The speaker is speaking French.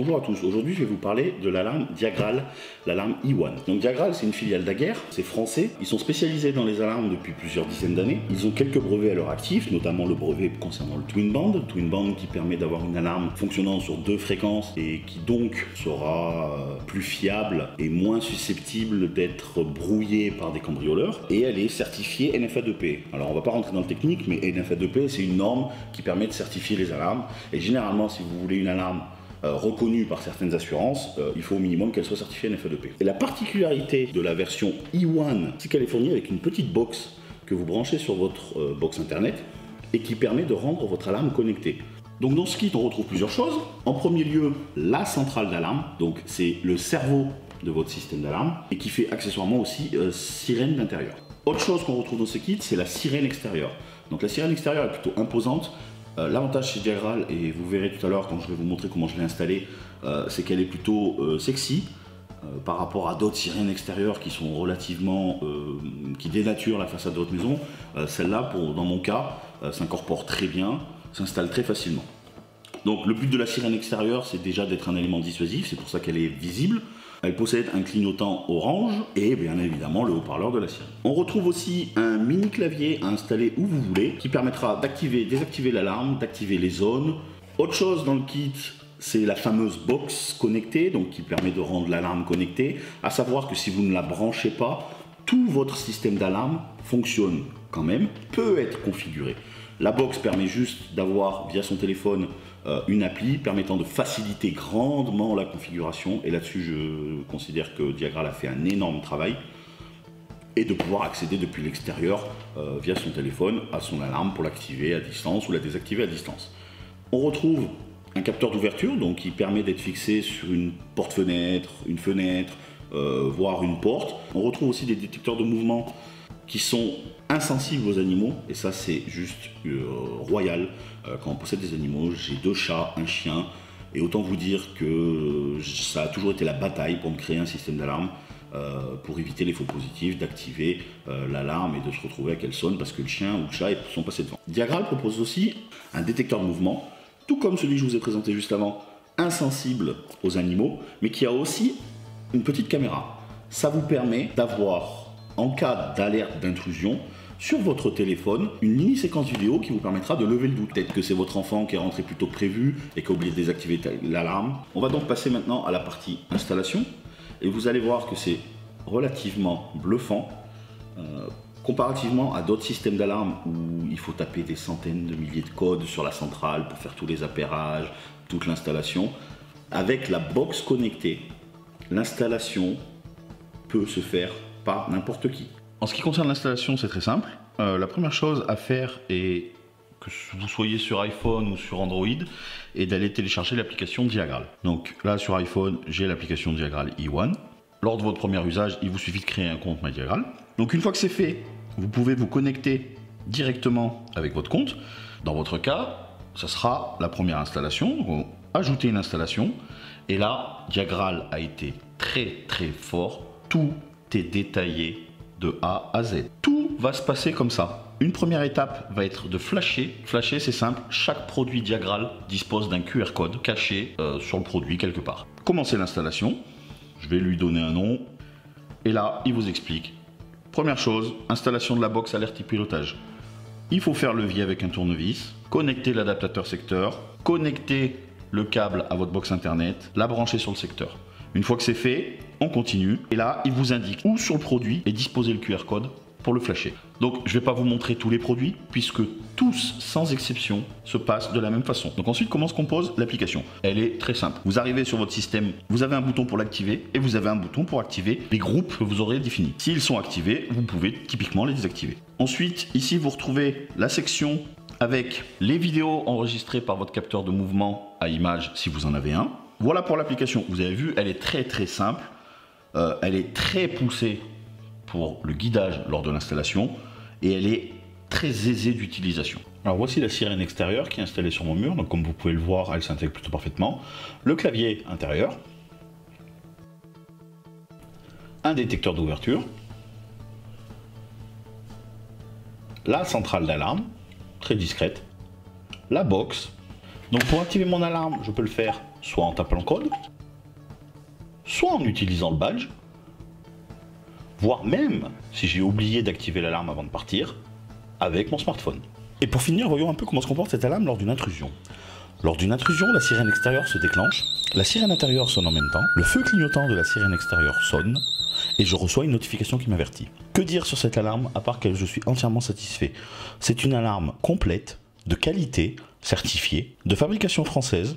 Bonjour à tous, aujourd'hui je vais vous parler de l'alarme Diagral, l'alarme E1. Donc Diagral c'est une filiale d'Aguerre, c'est français, ils sont spécialisés dans les alarmes depuis plusieurs dizaines d'années. Ils ont quelques brevets à leur actif, notamment le brevet concernant le Twin Band qui permet d'avoir une alarme fonctionnant sur 2 fréquences et qui donc sera plus fiable et moins susceptible d'être brouillée par des cambrioleurs. Et elle est certifiée NFA2P. Alors on va pas rentrer dans le technique, mais NFA2P c'est une norme qui permet de certifier les alarmes. Et généralement si vous voulez une alarme reconnue par certaines assurances, il faut au minimum qu'elle soit certifiée NFA2P. Et la particularité de la version E1, c'est qu'elle est fournie avec une petite box que vous branchez sur votre box internet et qui permet de rendre votre alarme connectée. Donc dans ce kit, on retrouve plusieurs choses. En premier lieu, la centrale d'alarme, donc c'est le cerveau de votre système d'alarme et qui fait accessoirement aussi sirène d'intérieur. Autre chose qu'on retrouve dans ce kit, c'est la sirène extérieure. Donc la sirène extérieure est plutôt imposante. L'avantage chez Diagral, et vous verrez tout à l'heure quand je vais vous montrer comment je l'ai installée, c'est qu'elle est plutôt sexy par rapport à d'autres sirènes extérieures qui sont relativement, qui dénaturent la façade de votre maison. Celle-là, dans mon cas, s'incorpore très bien, s'installe très facilement. Donc le but de la sirène extérieure, c'est déjà d'être un élément dissuasif, c'est pour ça qu'elle est visible. Elle possède un clignotant orange et bien évidemment le haut-parleur de la sirène. On retrouve aussi un mini clavier à installer où vous voulez qui permettra d'activer, désactiver l'alarme, d'activer les zones. Autre chose dans le kit, c'est la fameuse box connectée, donc qui permet de rendre l'alarme connectée. À savoir que si vous ne la branchez pas, tout votre système d'alarme fonctionne quand même, peut être configuré. La box permet juste d'avoir via son téléphone une appli permettant de faciliter grandement la configuration, et là-dessus je considère que Diagral a fait un énorme travail, et de pouvoir accéder depuis l'extérieur via son téléphone à son alarme pour l'activer à distance ou la désactiver à distance. On retrouve un capteur d'ouverture donc qui permet d'être fixé sur une porte-fenêtre, une fenêtre, voire une porte. On retrouve aussi des détecteurs de mouvement qui sont insensibles aux animaux, et ça c'est juste royal. Quand on possède des animaux, j'ai 2 chats, un chien, et autant vous dire que ça a toujours été la bataille pour me créer un système d'alarme pour éviter les faux positifs, d'activer l'alarme et de se retrouver à qu'elle sonne parce que le chien ou le chat sont passés devant. Diagral propose aussi un détecteur de mouvement, tout comme celui que je vous ai présenté juste avant, insensible aux animaux, mais qui a aussi une petite caméra. Ça vous permet d'avoir, en cas d'alerte d'intrusion, sur votre téléphone, une mini séquence vidéo qui vous permettra de lever le doute. Peut-être que c'est votre enfant qui est rentré plus tôt que prévu et qui a oublié de désactiver l'alarme. On va donc passer maintenant à la partie installation, et vous allez voir que c'est relativement bluffant comparativement à d'autres systèmes d'alarme où il faut taper des centaines de milliers de codes sur la centrale pour faire tous les appairages, toute l'installation. Avec la box connectée, l'installation peut se faire par n'importe qui. En ce qui concerne l'installation, c'est très simple. La première chose à faire, est que vous soyez sur iPhone ou sur Android, est d'aller télécharger l'application Diagral. Donc là sur iPhone, j'ai l'application Diagral E1. Lors de votre premier usage, il vous suffit de créer un compte MyDiagral. Donc une fois que c'est fait, vous pouvez vous connecter directement avec votre compte. Dans votre cas, ça sera la première installation. Donc, ajouter une installation. Et là, Diagral a été très fort. Tout est détaillé de A à Z. Tout va se passer comme ça. Une première étape va être de flasher. Flasher, c'est simple. Chaque produit Diagral dispose d'un QR code caché sur le produit quelque part. Commencez l'installation. Je vais lui donner un nom. Et là, il vous explique. Première chose, installation de la box alerte et pilotage. Il faut faire levier avec un tournevis, connecter l'adaptateur secteur, connecter le câble à votre box internet, la brancher sur le secteur. Une fois que c'est fait, on continue. Et là, il vous indique où sur le produit est disposé le QR code pour le flasher. Donc, je ne vais pas vous montrer tous les produits puisque tous, sans exception, se passent de la même façon. Donc ensuite, comment se compose l'application? Elle est très simple. Vous arrivez sur votre système, vous avez un bouton pour l'activer et vous avez un bouton pour activer les groupes que vous aurez définis. S'ils sont activés, vous pouvez typiquement les désactiver. Ensuite, ici, vous retrouvez la section avec les vidéos enregistrées par votre capteur de mouvement à image si vous en avez un. Voilà pour l'application. Vous avez vu, elle est très simple. Elle est très poussée pour le guidage lors de l'installation et elle est très aisée d'utilisation. Alors voici la sirène extérieure qui est installée sur mon mur. Donc comme vous pouvez le voir, elle s'intègre plutôt parfaitement. Le clavier intérieur. Un détecteur d'ouverture. La centrale d'alarme, très discrète. La box. Donc pour activer mon alarme, je peux le faire soit en tapant le code, soit en utilisant le badge, voire même, si j'ai oublié d'activer l'alarme avant de partir, avec mon smartphone. Et pour finir, voyons un peu comment se comporte cette alarme lors d'une intrusion. Lors d'une intrusion, la sirène extérieure se déclenche, la sirène intérieure sonne en même temps, le feu clignotant de la sirène extérieure sonne, et je reçois une notification qui m'avertit. Que dire sur cette alarme, à part que je suis entièrement satisfait? C'est une alarme complète, de qualité, certifiée, de fabrication française,